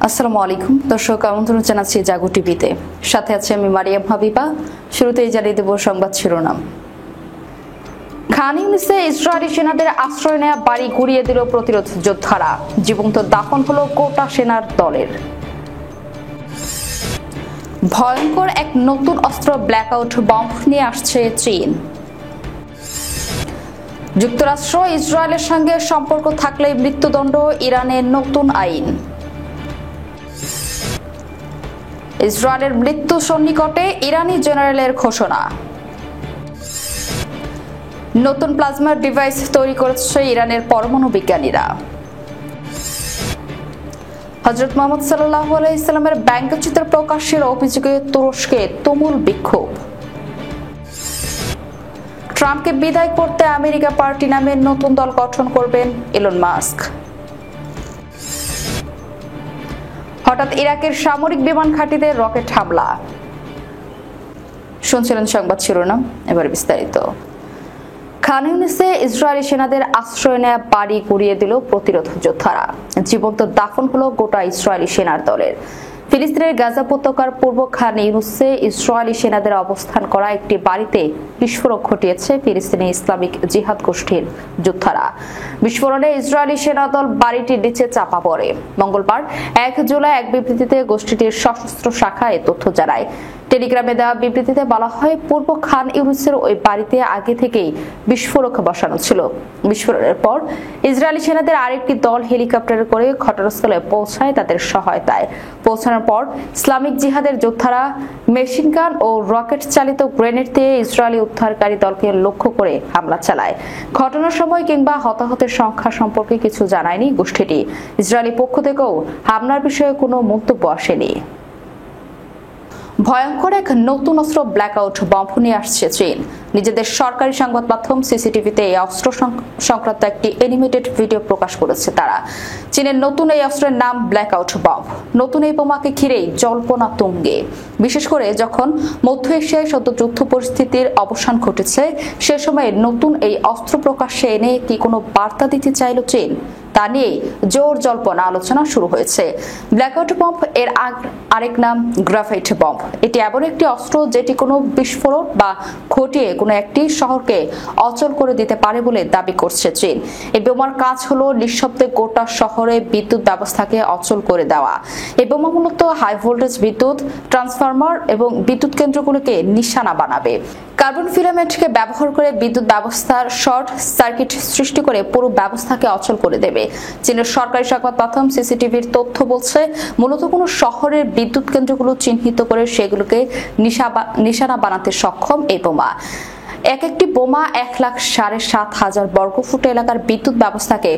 আসসালামু আলাইকুম দর্শক, আমন্ত্রণ জানাচ্ছি জাগো টিভিতে। সাথে আছে আমি মারিয়াম হাবিবা। শুরুতেই জানিয়ে দেব সংবাদ শিরোনাম। খান ইউনিসে ইসরায়েলি সেনাদের আশ্রয় নেওয়া বাড়ি ঘুরিয়ে দিল প্রতিরোধ যোদ্ধারা। জীবন্ত দাফন হলো গোটা সেনার দলের। ভয়ঙ্কর এক নতুন অস্ত্র ব্ল্যাকআউট বম্ব নিয়ে আসছে চীন। যুক্তরাষ্ট্র ইসরায়েলের সঙ্গে সম্পর্ক থাকলে মৃত্যুদণ্ড, ইরানের নতুন আইন। ইসরায়েলের মৃত্যু সন্নিকটে, ইরানি জেনারেলের ঘোষণা। নতুন প্লাজমা ডিভাইস তৈরি করেছে ইরানের পরমাণু বিজ্ঞানীরা। হযরত মুহাম্মদ সাল্লাল্লাহু আলাইহি সাল্লামের ব্যঙ্গচিত্র প্রকাশের অভিযোগে তুরস্কে তুমুল বিক্ষোভ। ট্রাম্পকে বিদায় করতে আমেরিকা পার্টি নামে নতুন দল গঠন করবেন ইলন মাস্ক। হঠাৎ ইরাকের সামরিক বিমান ঘাঁটিতে রকেট হামলা। শুনছিলেন সংবাদ শিরোনাম, এবার বিস্তারিত। খান ইউনিসে ইসরায়েলি সেনাদের আশ্রয় নেওয়া বাড়ি ঘুরিয়ে দিল প্রতিরোধ যোদ্ধারা। জীবন্ত দাফন হলো গোটা ইসরায়েলি সেনার দলের। ফিলিস্তিনের গাজা উপত্যকার পূর্ব খান ইউনিসে ইসরায়েলি সেনাদের অবস্থান করা একটি বাড়িতে বিস্ফোরণ ঘটিয়েছে ফিলিস্তিনি ইসলামিক জিহাদ গোষ্ঠীর যোদ্ধারা। বিস্ফোরণে ইসরায়েলি সেনাদল বাড়িটির নিচে চাপা পড়ে। মঙ্গলবার 1 জুলাই এক বিবৃতিতে গোষ্ঠীটির সশস্ত্র শাখা এ তথ্য জানায়। টেলিগ্রামে দেওয়া বিবৃতিতে বলা হয়, পূর্ব খান ইউনিসের ওই বাড়িতে আগে থেকেই বিস্ফোরক বসানো ছিল। বিস্ফোরণের পর ইসরায়েলি সেনাদের আরেকটি দল হেলিকপ্টারে করে ঘটনাস্থলে পৌঁছায় তাদের সহায়তায়। পৌঁছানোর পর ইসলামিক জিহাদের যোদ্ধারা মেশিন গান ও রকেট চালিত গ্রেনেড দিয়ে ইসরায়েলি উদ্ধারকারী দলকে লক্ষ্য করে হামলা চালায়। ঘটনার সময় কিংবা হতাহতের সংখ্যা সম্পর্কে কিছু জানায়নি গোষ্ঠীটি। ইসরায়েলি পক্ষ থেকেও হামলার বিষয়ে কোনো মন্তব্য আসেনি। ভয়ঙ্কর এক নতুন অস্ত্র ব্ল্যাকআউট বম্ব নিয়ে আসছে চীন। নিজেদের সরকারি সংবাদ মাধ্যম সিসিটিভিতে এই অস্ত্র সংক্রান্ত একটি অ্যানিমেটেড ভিডিও প্রকাশ করেছে তারা। চীনের নতুন এই অস্ত্রের নাম ব্ল্যাকআউট বম্ব। নতুন এই বোমাকে ঘিরেই জল্পনা তুঙ্গে। বিশেষ করে যখন মধ্য এশিয়ায় সদ্য যুদ্ধ পরিস্থিতির অবসান ঘটেছে, সে সময়ে নতুন এই অস্ত্র প্রকাশ্যে এনে কি কোনো বার্তা দিতে চাইল চীন, তা নিয়ে জোর জল্পনা আলোচনা শুরু হয়েছে। ব্ল্যাকআউট বম্ব এর আরেক নাম গ্রাফাইট বম্ব। এটি এমন একটি অস্ত্র যেটি কোনো বিস্ফোরণ বা ঘটিয়ে কোনো একটি শহরকে অচল করে দিতে পারে বলে দাবি করছে চীন। এই বোমার কাজ হলো নিঃশব্দে গোটা শহরে বিদ্যুৎ ব্যবস্থাকে অচল করে দেওয়া। এই বোমা মূলত হাই ভোল্টেজ বিদ্যুৎ ট্রান্সফরমার এবং বিদ্যুৎ কেন্দ্রগুলোকে নিশানা বানাবে। কার্বন ফিলামেন্টকে ব্যবহার করে বিদ্যুৎ ব্যবস্থার শর্ট সার্কিট সৃষ্টি করে পুরো ব্যবস্থাকে অচল করে দেবে। চীনের সরকারি সংবাদ মাধ্যম সিসিটিভির তথ্য বলছে, মূলত কোনো শহরের বিদ্যুৎ কেন্দ্রগুলো চিহ্নিত করে সেগুলোকে নিশানা বানাতে সক্ষম এই বোমা। একটি বোমা 1,07,500 বর্গফুট এলাকার বিদ্যুৎ ব্যবস্থাকে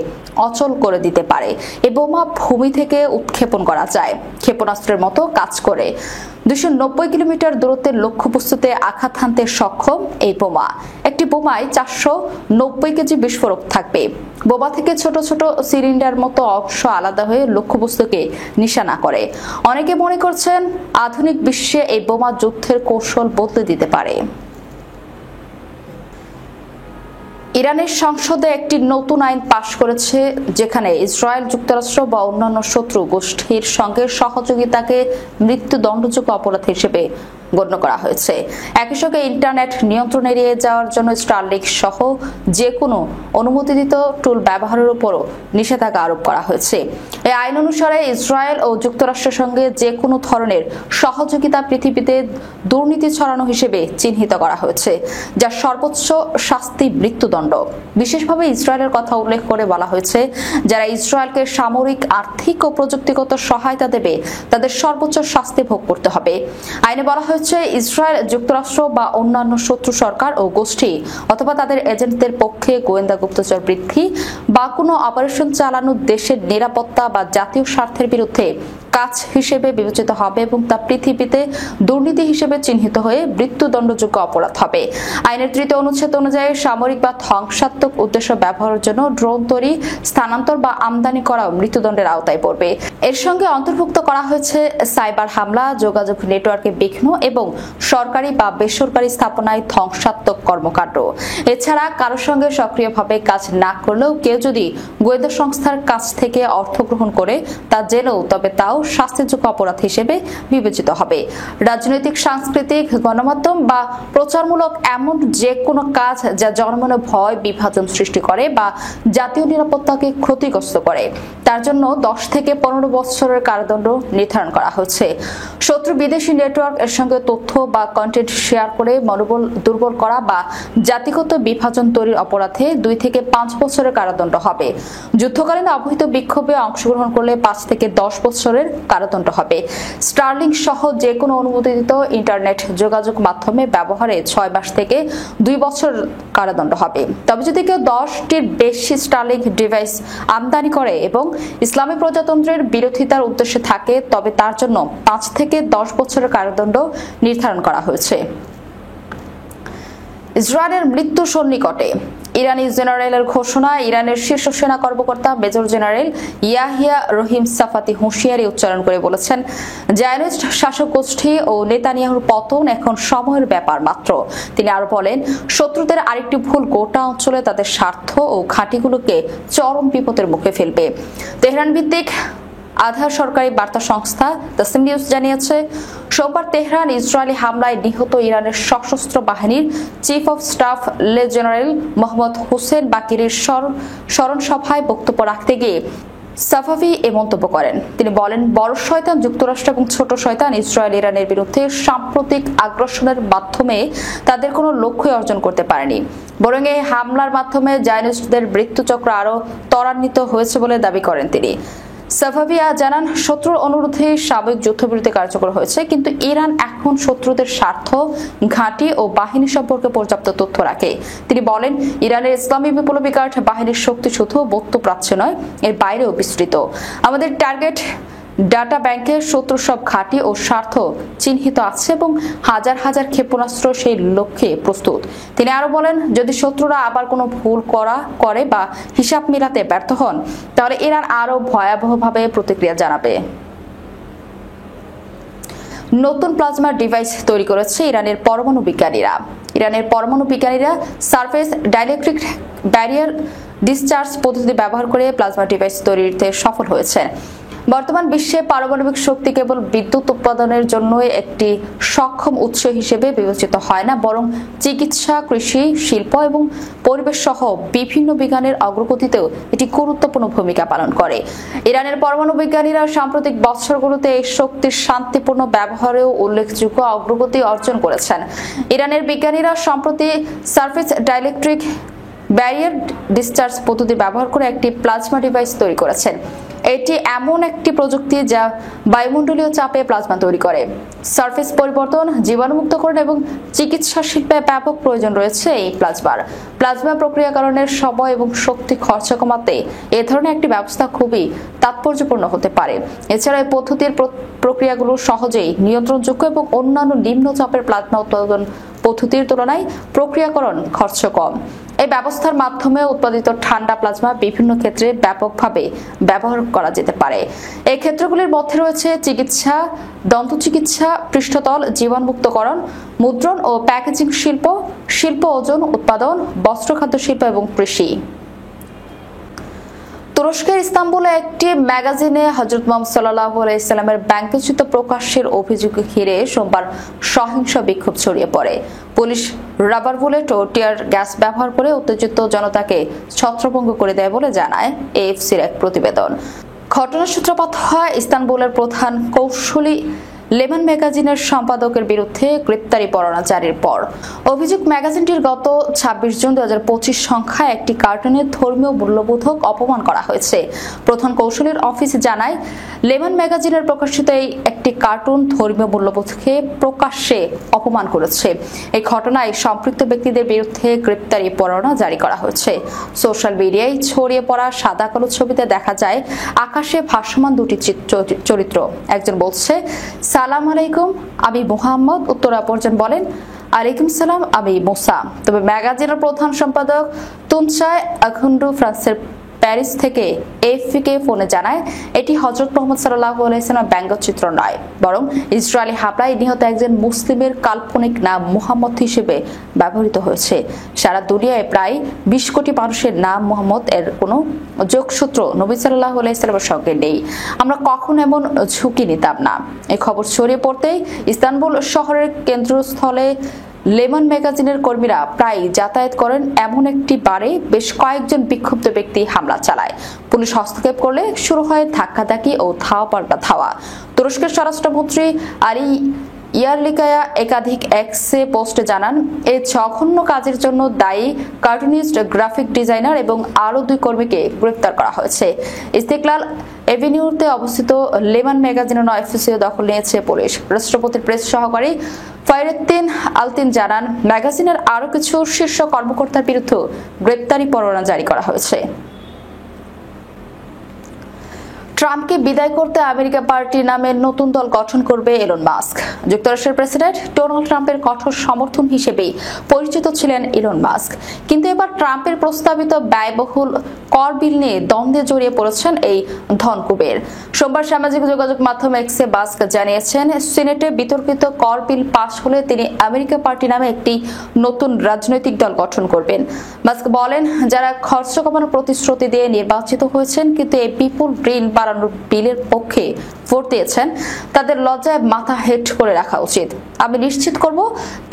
অচল করে দিতে পারে। এই বোমা ভূমি থেকে উৎক্ষেপণ করা যায়, ক্ষেপণাস্ত্রের মতো কাজ করে। 290 কিলোমিটার দূরত্বের লক্ষ্যবস্তুতে আঘাত হানতে সক্ষম এই বোমা। একটি বোমায় 490 কেজি বিস্ফোরক থাকবে। বোমা থেকে ছোট ছোট সিলিন্ডার মতো অংশ আলাদা হয়ে লক্ষ্যবস্তুকে নিশানা করে। অনেকে মনে করছেন আধুনিক বিশ্বে এই বোমা যুদ্ধের কৌশল বদলে দিতে পারে। ইরানের সংসদে একটি নতুন আইন পাশ করেছে, যেখানে ইসরায়েল, যুক্তরাষ্ট্র বা অন্যান্য শত্রু গোষ্ঠীর সঙ্গে সহযোগিতাকে মৃত্যুদণ্ডযোগ্য অপরাধ হিসেবে গণ্য করা হয়েছে। একই সঙ্গে ইন্টারনেট নিয়ন্ত্রণ এড়িয়ে যাওয়ার জন্য স্টারলিংক সহ যে কোনো অনুমোদিত টুল ব্যবহারের উপরও নিষেধাজ্ঞা আরোপ করা হয়েছে। এই আইন অনুসারে ইসরায়েল ও যুক্তরাষ্ট্রের সঙ্গে যে কোনো ধরনের সহযোগিতা পৃথিবীতে দুর্নীতি ছড়ানো হিসেবে চিহ্নিত করা হয়েছে, যার সর্বোচ্চ শাস্তি মৃত্যুদণ্ড। বিশেষভাবে ইসরায়েলের কথা উল্লেখ করে বলা হয়েছে, যারা ইসরায়েলকে সামরিক, আর্থিক ও প্রযুক্তিগত সহায়তা দেবে তাদের সর্বোচ্চ শাস্তি ভোগ করতে হবে। আইনে বলা হয়েছে, ইসরায়েল, যুক্তরাষ্ট্র বা অন্যান্য শত্রু সরকার ও গোষ্ঠী অথবা তাদের এজেন্টদের পক্ষে গোয়েন্দা গুপ্তচর বৃদ্ধি বা কোনো অপারেশন চালানো দেশের নিরাপত্তা বা জাতীয় স্বার্থের বিরুদ্ধে কাজ হিসেবে বিবেচিত হবে এবং তা পৃথিবীতে দুর্নীতি হিসেবে চিহ্নিত হয়ে মৃত্যুদণ্ডযোগ্য অপরাধ হবে। আইনের 3 অনুচ্ছেদ অনুযায়ী সামরিক বা ধ্বংসাত্মক উদ্দেশ্য ব্যবহারের জন্য ড্রোন তৈরি, স্থানান্তর বা আমদানি করাও মৃত্যুদণ্ডের আওতায় পড়বে। এর সঙ্গে অন্তর্ভুক্ত করা হয়েছে সাইবার হামলা, যোগাযোগ নেটওয়ার্কে বিঘ্ন এবং সরকারি বা বেসরকারি স্থাপনায় ধ্বংসাত্মক কর্মকাণ্ড। এছাড়া কারোর সঙ্গে সক্রিয়ভাবে কাজ না করলেও কেউ যদি গোয়েন্দা সংস্থার কাছ থেকে অর্থ গ্রহণ করে তা জেনেও তবে তাও শাস্তিযোগ্য অপরাধ হিসেবে বিবেচিত হবে। রাজনৈতিক, সাংস্কৃতিক, গণমাধ্যম বা প্রচারমূলক এমন যে কোনো কাজ যা জনমনে ভয়, বিভাজন সৃষ্টি করে বা জাতীয় নিরাপত্তাকে ক্ষতিগ্রস্ত করে তার জন্য 10 থেকে 15 বছরের কারাদণ্ড নির্ধারণ করা হয়েছে। শত্রু বিদেশি নেটওয়ার্ক এর সঙ্গে তথ্য বা কন্টেন্ট শেয়ার করে মনোবল দুর্বল করা বা জাতিগত বিভাজন তৈরির অপরাধে 2 থেকে 5 বছরের কারাদণ্ড হবে। যুদ্ধকালীন অবৈধ বিক্ষোভে অংশগ্রহণ করলে 5 থেকে 10 বছরের কারাদণ্ড হবে। স্টারলিংক সহ যে কোনো অনুমোদিত ইন্টারনেট যোগাযোগ মাধ্যমে ব্যবহারে 6 মাস থেকে 2 বছর কারাদণ্ড হবে। তবে যদি কেউ 10টির বেশি স্টারলিংক ডিভাইস আমদানি করে এবং ইসলামী প্রজাতন্ত্রের বিরোধিতার উদ্দেশ্যে থাকে তবে তার জন্য 5 থেকে 10 বছরের কারাদণ্ড নির্ধারণ করা হয়েছে। ইসরায়েলের মৃত্যু সন্নিকটে, ইরানি জেনারেলের ঘোষণা। ইরানের শীর্ষ সেনা কর্মকর্তা মেজর জেনারেল ইয়াহিয়া রহিম সাফাতি হুঁশিয়ারি উচ্চারণ করে বলেছেন, জায়নিস্ট শাসক গোষ্ঠী ও নেতানিয়াহুর পতন এখন সময়ের ব্যাপার মাত্র। তিনি আরো বলেন, শত্রুদের আরেকটি ভুল গোটা অঞ্চলে তাদের স্বার্থ ও ঘাঁটিগুলোকে চরম বিপদের মুখে ফেলবে। তেহরান ভিত্তিক আধা সরকারি বার্তা সংস্থা তাসনিম নিউজ জানিয়েছে, সোমবার তেহরান ইসরায়েলি হামলায় নিহত ইরানের সশস্ত্র বাহিনীর চিফ অব স্টাফ লে জেনারেল মোহাম্মদ হোসেন বাকিরের স্মরণ সভায় বক্তব্য রাখতে গিয়ে সাফাভি এ মন্তব্য করেন। তিনি বলেন, বড় শয়তান যুক্তরাষ্ট্র এবং ছোট শয়তান ইসরায়েল ইরানের বিরুদ্ধে সাম্প্রতিক আগ্রাসনের মাধ্যমে তাদের কোনো লক্ষ্য অর্জন করতে পারেনি, বরং এই হামলার মাধ্যমে জায়নিস্টদের মৃত্যুচক্র আরও ত্বরান্বিত হয়েছে বলে দাবি করেন তিনি। সাফাভিয়া জানান, শত্রুর অনুরোধে সাময়িক যুদ্ধবিরতি কার্যকর হয়েছে, কিন্তু ইরান এখন শত্রুদের স্বার্থ, ঘাঁটি ও বাহিনী সম্পর্কে পর্যাপ্ত তথ্য রাখে। তিনি বলেন, ইরানের ইসলামী বিপ্লবী গার্ড বাহিনীর শক্তি শুধু মধ্যপ্রাচ্যে নয়, এর বাইরেও বিস্তৃত। আমাদের টার্গেট ডাটা ব্যাংকে শত্রু সব ঘাঁটি ও স্বার্থ চিহ্নিত আছে এবং হাজার হাজার ক্ষেপণাস্ত্র সেই লক্ষ্যে প্রস্তুত। তিনি আরো বলেন, যদি শত্রুরা আবার কোনো ভুল করে বা হিসাব মিলাতে ব্যর্থ হন তাহলে ইরান আরো ভয়াবহভাবে প্রতিক্রিয়া জানাবে। নতুন প্লাজমা ডিভাইস তৈরি করেছে ইরানের পরমাণু বিজ্ঞানীরা। ইরানের পরমাণু বিজ্ঞানীরা সারফেস ডাইলেকট্রিক ব্যারিয়ার ডিসচার্জ পদ্ধতি ব্যবহার করে প্লাজমা ডিভাইস তৈরিতে সফল হয়েছে। বর্তমান বিশ্বে পারমাণবিক শক্তি কেবল বিদ্যুৎ উৎপাদনের জন্য একটি সক্ষম উৎস হিসেবে বিবেচিত হয় না, বরং চিকিৎসা, কৃষি, শিল্প এবং পরিবেশ সহ বিভিন্ন বিজ্ঞানের অগ্রগতিতেও এটি গুরুত্বপূর্ণ ভূমিকা পালন করে। ইরানের পরমাণু বিজ্ঞানীরা সাম্প্রতিক বছরগুলোতে এই শক্তির শান্তিপূর্ণ ব্যবহারেও উল্লেখযোগ্য অগ্রগতি অর্জন করেছেন। ইরানের বিজ্ঞানীরা সম্প্রতি সারফেস ডাইলেকট্রিক ব্যারিয়ার ডিসচার্জ পদ্ধতি ব্যবহার করে একটি প্লাজমা ডিভাইস তৈরি করেছেন। এটি এমন একটি প্রযুক্তি যা বায়ুমণ্ডলীয় চাপে প্লাজমা তৈরি করে। সারফেস পরিবর্তন, জীবাণুমুক্তকরণ এবং চিকিৎসা শিল্পে ব্যাপক প্রয়োজন রয়েছে এই প্লাজমার। প্লাজমা প্রক্রিয়াকরণের সময় এবং শক্তি খরচ কমাতে এ ধরনের একটি ব্যবস্থা খুবই তাৎপর্যপূর্ণ হতে পারে। এছাড়া এই পদ্ধতির প্রক্রিয়াগুলো সহজেই নিয়ন্ত্রণযোগ্য এবং অন্যান্য নিম্ন চাপের প্লাজমা উৎপাদন পদ্ধতির তুলনায় প্রক্রিয়াকরণ খরচ কম। এই ব্যবস্থার মাধ্যমে উৎপাদিত ঠান্ডা প্লাজমা বিভিন্ন ক্ষেত্রে ব্যাপকভাবে ব্যবহার করা যেতে পারে। এই ক্ষেত্রগুলির মধ্যে রয়েছে চিকিৎসা, দন্তচিকিৎসা, পৃষ্ঠতল জীবাণুমুক্তকরণ, মুদ্রণ ও প্যাকেজিং শিল্প, শিল্প ওজন উৎপাদন, বস্ত্রখাদ্য শিল্প এবং কৃষি। তুরস্কের ইস্তাম্বুলে একটি ম্যাগাজিনে হযরত মুহাম্মদ সাল্লাল্লাহু আলাইহি সাল্লামের ব্যঙ্গচিত্র প্রকাশের অভিযোগকে ঘিরে সোমবার সহিংস বিক্ষোভ ছড়িয়ে পড়ে। পুলিশ রাবার বুলেট ও টিয়ার গ্যাস ব্যবহার করে উত্তেজিত জনতাকে ছত্রভঙ্গ করে দেয় বলে জানায় এএফসির এক প্রতিবেদন। ঘটনার সূত্রপাত হয় ইস্তাম্বুলের প্রধান কৌশলী লেমন ম্যাগাজিনের সম্পাদকের বিরুদ্ধে গ্রেপ্তারি পরোয়ানা জারির পর। অভিযোগ, ম্যাগাজিনটির গত 26 জুন 2025 সংখ্যায় একটি কার্টুনের ধর্মীয় মূল্যবোধক অপমান করা হয়েছে। প্রধান কৌশলীর অফিস জানায়, লেমন ম্যাগাজিনের প্রকাশিত এই একটি কার্টুন ধর্মীয় মূল্যবোধকে প্রকাশ্যে অপমান করেছে। এই ঘটনায় সম্পৃক্ত ব্যক্তিদের বিরুদ্ধে গ্রেপ্তারি পরোয়ানা জারি করা হয়েছে। সোশ্যাল মিডিয়ায় ছড়িয়ে পড়া সাদা কালো ছবিতে দেখা যায় আকাশে ভাসমান দুটি চরিত্র। একজন বলছে, সালাম আলাইকুম, আমি মুহাম্মদ। উত্তর অপরজন বলেন, আলাইকুম সালাম, আমি মুসা। তবে ম্যাগাজিনের প্রধান সম্পাদক তুনচায় আখুন্ডু ফ্রান্সের প্যারিস থেকে এএফপিকে ফোনে জানায় এটি হযরত মুহাম্মদ সাল্লাল্লাহু আলাইহি ওয়াসাল্লামের ব্যঙ্গচিত্র নয়, বরং ইসরায়েলি হামলায় নিহত একজন মুসলিমের কাল্পনিক নাম মুহাম্মদ হিসেবে ব্যবহৃত হয়েছে। সারা দুনিয়ায় প্রায় 20 কোটি মানুষের নাম মুহাম্মদ এর কোনো যোগসূত্র নবী সাল্লাল্লাহু আলাইহি ওয়াসাল্লামের সঙ্গে নেই। আমরা কখনো এমন ঝুঁকি নিতাম না। এই খবর ছড়িয়ে পড়তেই ইস্তানবুল শহরের কেন্দ্রস্থলে লেমন ম্যাগাজিনের কর্মীরা প্রায় যাতায়াত করেন এমন একটি বারে বেশ কয়েকজন বিক্ষুব্ধ ব্যক্তি হামলা চালায়। পুলিশ হস্তক্ষেপ করলে শুরু হয় ধাক্কাধাক্কি ও ধাওয়া পাল্টা ধাওয়া। তুরস্কের স্বরাষ্ট্রমন্ত্রী আলী ইয়ারলিকায়া একাধিক এক্সে পোস্টে জানান, এই জঘন্য কাজের জন্য দায়ী কার্টুনিস্ট, গ্রাফিক ডিজাইনার এবং আরও 2 কর্মীকে গ্রেফতার করা হয়েছে। ইস্তেকলাল এভিনিউতে অবস্থিত লেমন ম্যাগাজিনের অফিসে দখল নিয়েছে পুলিশ। রাষ্ট্রপতির প্রেস সহকারী ফাইরেদ্দিন আলতিন জানান, ম্যাগাজিনের আরও কিছু শীর্ষ কর্মকর্তার বিরুদ্ধে গ্রেপ্তারি পরোয়ানা জারি করা হয়েছে। ট্রাম্পকে বিদায় করতে আমেরিকা পার্টি নামে নতুন দল গঠন করবে এলন মাস্ক। যুক্তরাষ্ট্রের প্রেসিডেন্ট ডোনাল্ড ট্রাম্পের কঠোর সমর্থন হিসেবেই পরিচিত ছিলেন এলন মাস্ক, কিন্তু এবার ট্রাম্পের প্রস্তাবিত ব্যয়বহুল কর বিল নিয়ে দ্বন্দ্বে জড়িয়ে পড়েছেন এই ধনকুবের। সোমবার সামাজিক যোগাযোগ মাধ্যম এক্সে মাস্ক জানিয়েছেন, সিনেটে বিতর্কিত কর বিল পাস হলে তিনি আমেরিকা পার্টি নামে একটি নতুন রাজনৈতিক দল গঠন করবেন। মাস্ক বলেন, যারা খরচ কমানোর প্রতিশ্রুতি দিয়ে নির্বাচিত হয়েছেন কিন্তু এই বিপুল ঋণ বাড়ানোর বিলের পক্ষে ভোট দিয়েছেন, তাদের লজ্জায় মাথা হেট করে রাখা উচিত। আমি নিশ্চিত করব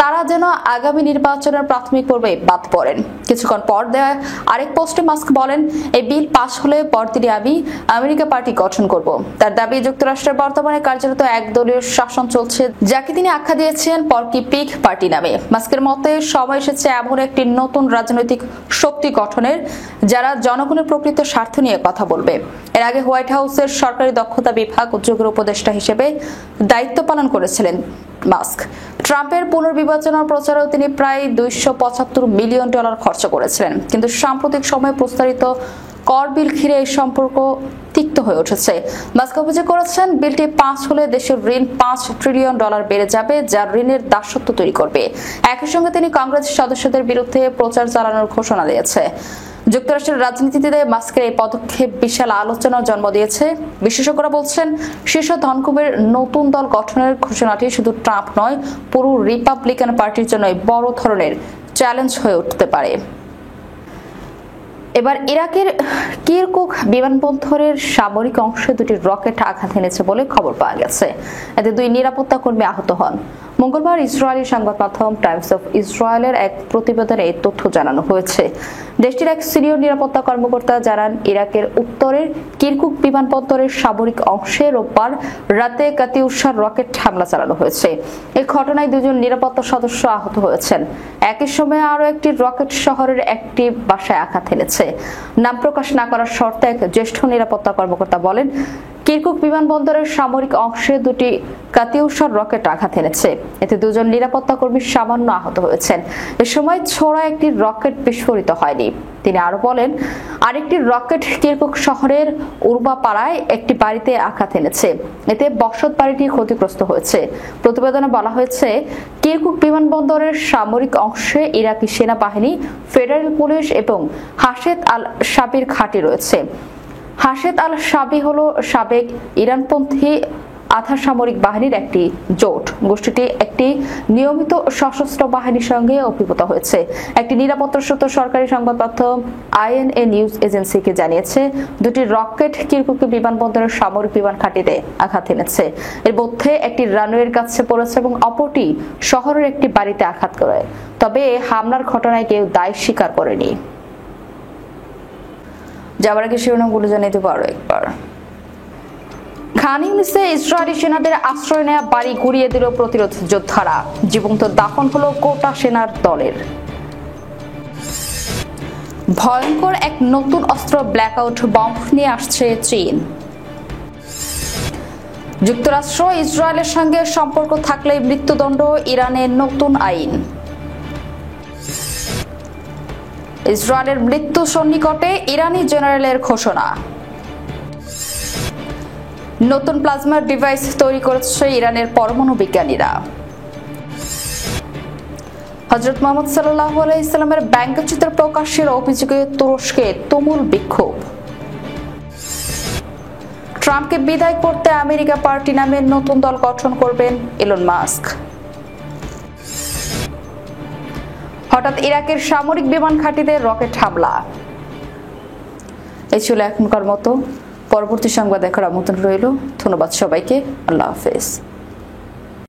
তারা যেন আগামী নির্বাচনের প্রাথমিক পর্বে বাদ পড়েন। কিছুক্ষণ পর দেয়া আরেক পোস্টে মাস্ক বলেন, এই বিল পাস হলে পরদিনই আমি আমেরিকা পার্টি গঠন করব। তার দাবি, যুক্তরাষ্ট্রের বর্তমানে কার্যরত একদলীয় শাসন চলছে, যাকে তিনি আখ্যা দিয়েছেন পর্কি পিগ পার্টি নামে। মাস্কের মতে সময় এসেছে এমন একটি নতুন রাজনৈতিক শক্তি গঠনের যারা জনগণের প্রকৃত স্বার্থ নিয়ে কথা বলবে। এর আগে হোয়াইট হাউসের সরকারি দক্ষতা বিভাগ উদ্যোগের উপদেষ্টা হিসেবে দায়িত্ব পালন করেছিলেন মাস্ক। ট্রাম্পের পুনর্বিবেচনার প্রচারেও তিনি প্রায় $275 মিলিয়ন খরচ করেছিলেন, কিন্তু সাম্প্রতিক সময়ে প্রস্তাবিত কর বিল ঘিরে এই সম্পর্ক তিক্ত হয়ে উঠেছে। মাস্ক অভিযোগ করেছেন, বিলটি পাস হলে দেশের ঋণ $5 ট্রিলিয়ন বেড়ে যাবে, যা ঋণের দাসত্ব তৈরি করবে। একই সঙ্গে তিনি কংগ্রেস সদস্যদের বিরুদ্ধে প্রচার চালানোর ঘোষণা দিয়েছে। যুক্তরাষ্ট্রের রাজনীতিতে মাস্কের এই পদক্ষেপ বিশাল আলোচনার জন্ম দিয়েছে। বিশেষজ্ঞরা বলছেন, শীর্ষ ধনকুবের নতুন দল গঠনের ঘোষণাটি শুধু ট্রাম্প নয়, পুরো রিপাবলিকান পার্টির জন্য বড় ধরনের চ্যালেঞ্জ হয়ে উঠতে পারে। এবার ইরাকের কিরকুক বিমানবন্দরের সামরিক অংশে 2টি রকেট আঘাত এনেছে বলে খবর পাওয়া গেছে। এতে 2 নিরাপত্তা কর্মী আহত হন। মঙ্গলবার ইসরায়েলি সংবাদ মাধ্যম টাইমস অফ ইসরায়েলের এক প্রতিবেদনে এই তথ্য জানানো হয়েছে। দেশটির এক সিনিয়র নিরাপত্তা কর্মকর্তা জানান, ইরাকের উত্তরের কিরকুক বিমানবন্দরের সামরিক অংশে রোববার রাতে কাতিউসার রকেট হামলা চালানো হয়েছে। এই ঘটনায় 2 জন নিরাপত্তা সদস্য আহত হয়েছেন। একই সময়ে আরও একটি রকেট শহরের একটি বাসায় আঘাত এনেছে। নাম প্রকাশ না করার শর্তে এক জ্যেষ্ঠ নিরাপত্তা কর্মকর্তা বলেন, কিরকুক বিমানবন্দরের সামরিক অংশে 2টি কাতিউসার রকেট আঘাত এনেছে। এতে 2 জন নিরাপত্তা কর্মী সামান্য আহত হয়েছেন। এ সময় ছোড়া একটি রকেট বিস্ফোরিত হয়নি। তিনি আরো বলেন, আরেকটি রকেট কিরকুক শহরের উরবাপাড়ায় একটি বাড়িতে আঘাত এনেছে। এতে বসত বাড়িটি ক্ষতিগ্রস্ত হয়েছে। প্রতিবেদনে বলা হয়েছে, কিরকুক বিমানবন্দরের সামরিক অংশে ইরাকি সেনাবাহিনী, ফেডারেল পুলিশ এবং হাশেদ আল শাবির ঘাঁটি রয়েছে। হাশেদ আল শাবি হল সাবেক ইরানপন্থী আধা সামরিক বাহিনীর একটি জোট। গোষ্ঠীটি একটি নিয়মিত সশস্ত্র বাহিনীর সঙ্গে অভিভূত হয়েছে। একটি নিরাপত্তা সূত্র সরকারি সংবাদ মাধ্যম INA নিউজ এজেন্সিকে জানিয়েছে, 2টি রকেট কিরকুক বিমানবন্দরের সামরিক বিমান ঘাঁটিতে আঘাত এনেছে। এর মধ্যে একটি রানওয়ের কাছে পড়েছে এবং অপরটি শহরের একটি বাড়িতে আঘাত করে। তবে হামলার ঘটনায় কেউ দায় স্বীকার করেনি। যাবার আগে শিরোনামগুলো জানিয়ে দেবো আরো একবার। খান ইউনিসে ইসরায়েলি সেনাদের আশ্রয় নেওয়া বাড়ি গুড়িয়ে দিল প্রতিরোধ যোদ্ধারা। জীবন্ত দাফন হলো গোটা সেনার দলের। ভয়ঙ্কর এক নতুন অস্ত্র ব্ল্যাকআউট বম্ব নিয়ে আসছে চীন। যুক্তরাষ্ট্র ইসরায়েলের সঙ্গে সম্পর্ক থাকলে মৃত্যুদণ্ড, ইরানের নতুন আইন। ইসরায়েলের মৃত্যু সন্নিকটে, ইরানি জেনারেলের ঘোষণা। নতুন প্লাজমা ডিভাইস তৈরি করেছে ইরানের পরমাণু বিজ্ঞানীরা। হযরত মুহাম্মদ সাল্লাল্লাহু আলাইহি ওয়াসাল্লামের ব্যঙ্গচিত্র প্রকাশের অভিযোগে তুরস্কে তুমুল বিক্ষোভ। ট্রাম্পকে বিদায় করতে আমেরিকা পার্টি নামে নতুন দল গঠন করবেন ইলন মাস্ক। হঠাৎ ইরাকের সামরিক বিমান ঘাঁটিতে রকেট হামলা। এই ছিল এখনকার মতো। পরবর্তী সংবাদ দেখার আমন্ত্রণ রইল। ধন্যবাদ সবাইকে। আল্লাহ হাফেজ।